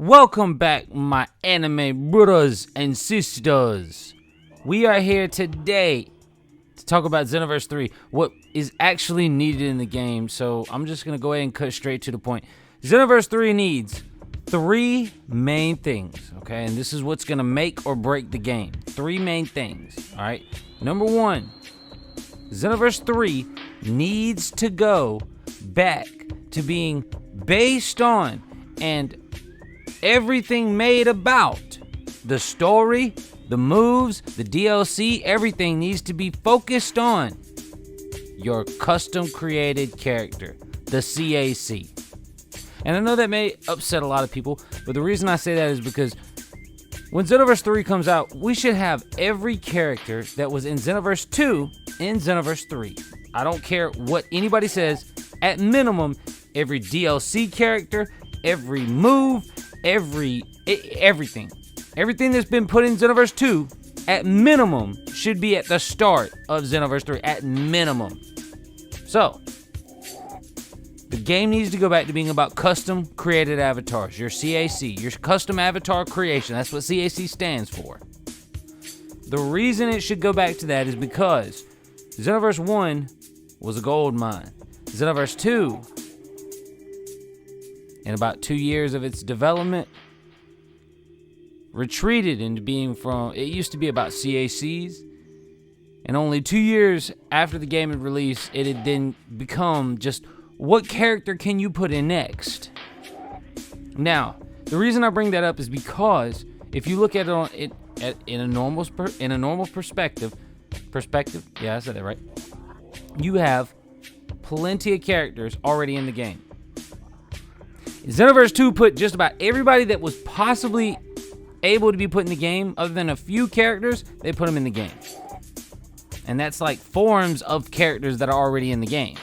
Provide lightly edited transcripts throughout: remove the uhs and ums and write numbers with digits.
Welcome back, my anime brothers and sisters. We are here today to talk about Xenoverse 3, what is actually needed in the game. So I'm just going to go ahead and cut straight to the point. Xenoverse 3 needs three main things, okay? And this is what's going to make or break the game. Three main things, all right? Number one, Xenoverse 3 needs to go back to being based on and everything made about the story, the moves, the DLC, everything needs to be focused on your custom created character, the CAC. And I know that may upset a lot of people, but the reason I say that is because when Xenoverse 3 comes out, we should have every character that was in Xenoverse 2 in Xenoverse 3. I don't care what anybody says. At minimum, every DLC character, every move, everything that's been put in Xenoverse 2 at minimum should be at the start of Xenoverse 3 at minimum. So the game needs to go back to being about custom created avatars, your CAC, your custom avatar creation. That's what CAC stands for. The reason it should go back to that is because Xenoverse 1 was a gold mine. Xenoverse 2, in about 2 years of its development, retreated into being from, it used to be about CACs, and only 2 years after the game had released, it had then become just, what character can you put in next? Now, the reason I bring that up is because if you look at it in a normal perspective, yeah, I said that right, you have plenty of characters already in the game. Xenoverse 2 put just about everybody that was possibly able to be put in the game, other than a few characters, they put them in the game. And that's like forms of characters that are already in the game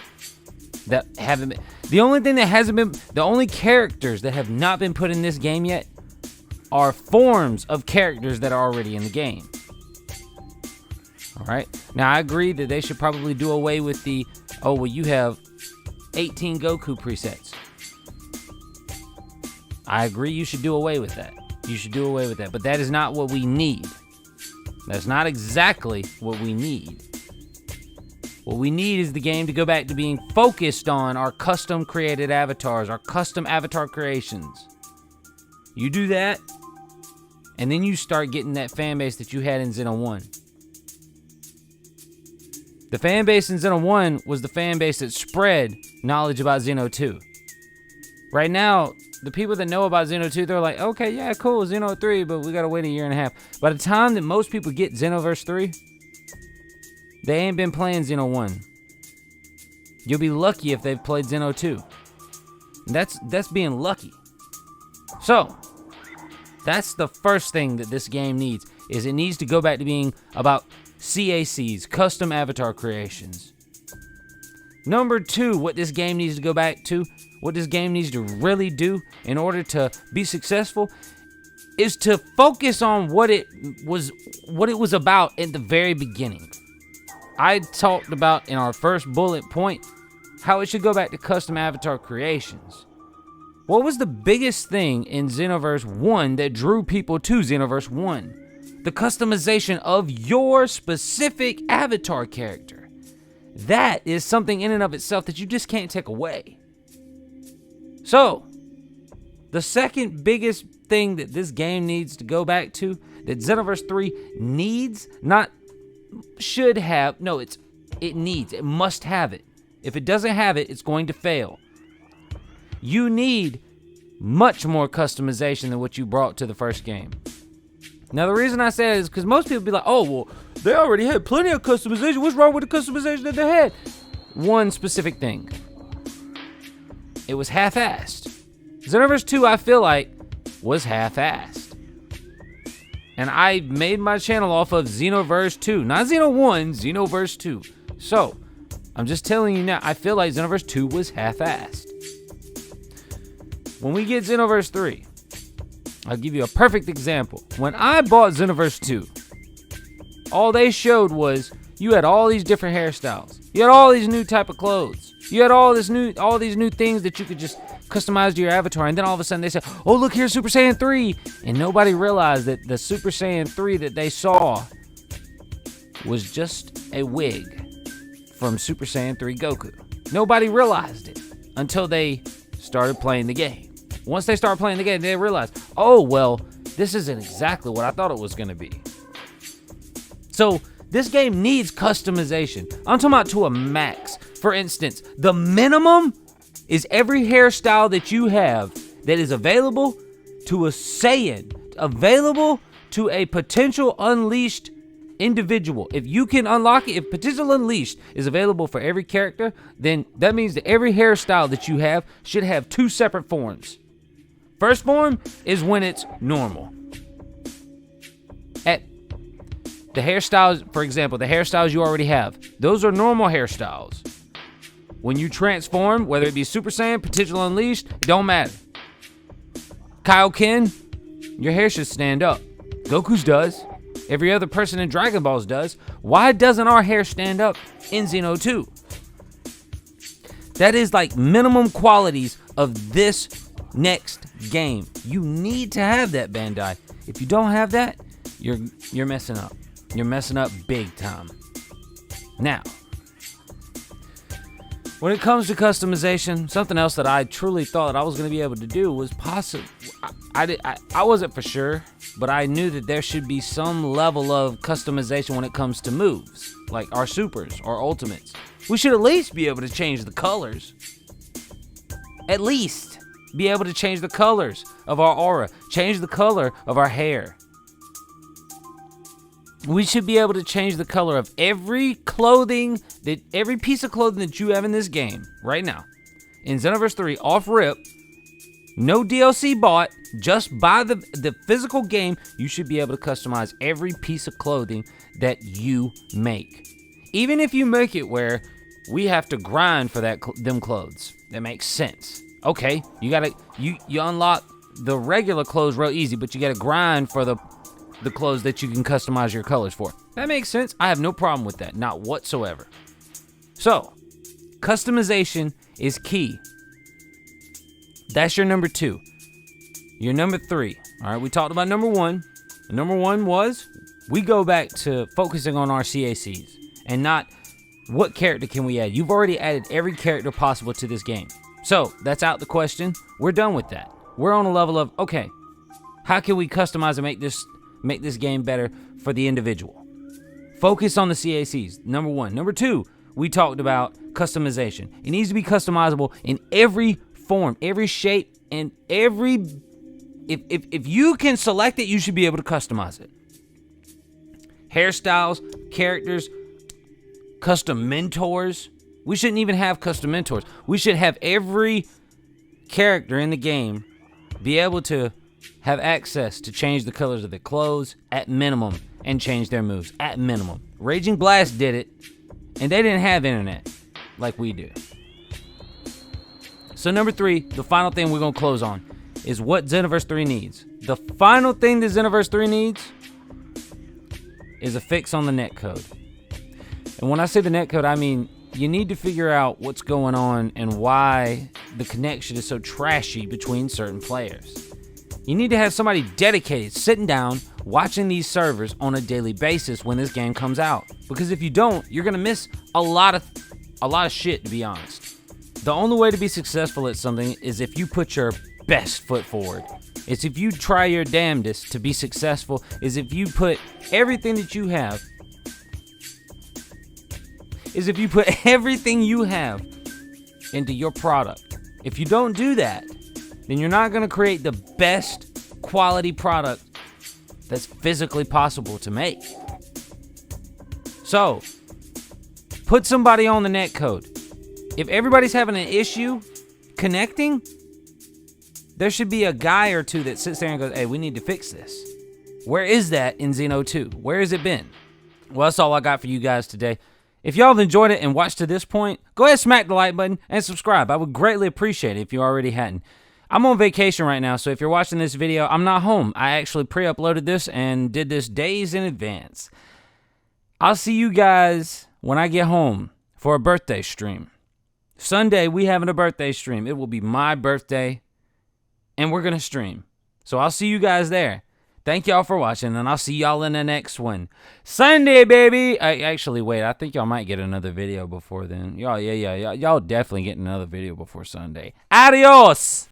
that haven't been. The only characters that have not been put in this game yet are forms of characters that are already in the game. Alright? Now, I agree that they should probably do away with the, oh, well, you have 18 Goku presets. I agree you should do away with that. You should do away with that. But that is not what we need. That's not exactly what we need. What we need is the game to go back to being focused on our custom created avatars, our custom avatar creations. You do that, and then you start getting that fan base that you had in Xeno 1. The fan base in Xeno 1 was the fan base that spread knowledge about Xeno 2. Right now, the people that know about Xeno 2, they're like, okay, yeah, cool, Xeno 3, but we gotta wait a year and a half. By the time that most people get Xenoverse 3, they ain't been playing Xeno 1. You'll be lucky if they've played Xeno 2. That's being lucky. So, that's the first thing that this game needs, is it needs to go back to being about CACs, custom avatar creations. Number two, what this game needs to go back to, what this game needs to really do in order to be successful, is to focus on what it was about at the very beginning. I talked about in our first bullet point how it should go back to custom avatar creations. What was the biggest thing in Xenoverse 1 that drew people to Xenoverse 1? The customization of your specific avatar character. That is something in and of itself that you just can't take away. So, the second biggest thing that this game needs to go back to, that Xenoverse 3 needs, not should have, no, it needs, it must have it. If it doesn't have it, it's going to fail. You need much more customization than what you brought to the first game. Now, the reason I say that is because most people be like, oh, well, they already had plenty of customization. What's wrong with the customization that they had? One specific thing. It was half-assed. Xenoverse 2, I feel like, was half-assed. And I made my channel off of Xenoverse 2. Not Xeno 1, Xenoverse 2. So, I'm just telling you now, I feel like Xenoverse 2 was half-assed. When we get Xenoverse 3, I'll give you a perfect example. When I bought Xenoverse 2, all they showed was you had all these different hairstyles. You had all these new type of clothes. You had all these new things that you could just customized your avatar, and then all of a sudden they say, oh, look, here's Super Saiyan 3. And nobody realized that the Super Saiyan 3 that they saw was just a wig from Super Saiyan 3 Goku. Nobody realized it until they started playing the game. Once they started playing the game, they realized, oh, well, this isn't exactly what I thought it was going to be. So this game needs customization. I'm talking about to a max. For instance, the minimum is every hairstyle that you have that is available to a Saiyan, available to a potential unleashed individual. If you can unlock it, if potential unleashed is available for every character, then that means that every hairstyle that you have should have 2 separate forms. First form is when it's normal. At the hairstyles, for example, the hairstyles you already have, those are normal hairstyles. When you transform, whether it be Super Saiyan, Potential Unleashed, it don't matter. Kaioken, your hair should stand up. Goku's does. Every other person in Dragon Balls does. Why doesn't our hair stand up in Xeno 2? That is like minimum qualities of this next game. You need to have that, Bandai. If you don't have that, you're messing up. You're messing up big time. Now, when it comes to customization, something else that I truly thought I was going to be able to do was possible. I wasn't for sure, but I knew that there should be some level of customization when it comes to moves, like our supers or ultimates. We should at least be able to change the colors. At least be able to change the colors of our aura, change the color of our hair. We should be able to change the color of every piece of clothing that you have in this game right now. In Xenoverse 3, off rip, no DLC bought, just buy the physical game, you should be able to customize every piece of clothing that you make. Even if you make it where we have to grind for them clothes. That makes sense. Okay, you unlock the regular clothes real easy, but you gotta grind for the clothes that you can customize your colors for. That makes sense. I have no problem with that, not whatsoever. So, customization is key. That's your number 2. Your number 3. All right, we talked about number 1. Number 1 was we go back to focusing on our CACs and not what character can we add. You've already added every character possible to this game. So, that's out the question. We're done with that. We're on a level of, okay, how can we customize and make this game better for the individual? Focus on the CACs, number 1. Number 2, we talked about customization. It needs to be customizable in every form, every shape, and every... If you can select it, you should be able to customize it. Hairstyles, characters, custom mentors. We shouldn't even have custom mentors. We should have every character in the game be able to have access to change the colors of their clothes at minimum and change their moves at minimum. Raging Blast did it, and they didn't have internet like we do. So number 3, the final thing we're going to close on is what Xenoverse 3 needs. The final thing that Xenoverse 3 needs is a fix on the netcode. And when I say the netcode, I mean you need to figure out what's going on and why the connection is so trashy between certain players. You need to have somebody dedicated sitting down watching these servers on a daily basis when this game comes out. Because if you don't, you're going to miss a lot of shit, to be honest. The only way to be successful at something is if you put your best foot forward. It's if you try your damnedest to be successful, is if you put everything that you have, is if you put everything you have into your product. If you don't do that, then you're not going to create the best quality product that's physically possible to make. So, put somebody on the netcode. If everybody's having an issue connecting, there should be a guy or two that sits there and goes, hey, we need to fix this. Where is that in Xeno 2? Where has it been? Well, that's all I got for you guys today. If y'all have enjoyed it and watched to this point, go ahead and smack the like button and subscribe. I would greatly appreciate it if you already hadn't. I'm on vacation right now, so if you're watching this video, I'm not home. I actually pre-uploaded this and did this days in advance. I'll see you guys when I get home for a birthday stream. Sunday, we having a birthday stream. It will be my birthday, and we're going to stream. So I'll see you guys there. Thank y'all for watching, and I'll see y'all in the next one. Sunday, baby. Actually, wait. I think y'all might get another video before then. Y'all definitely get another video before Sunday. Adios.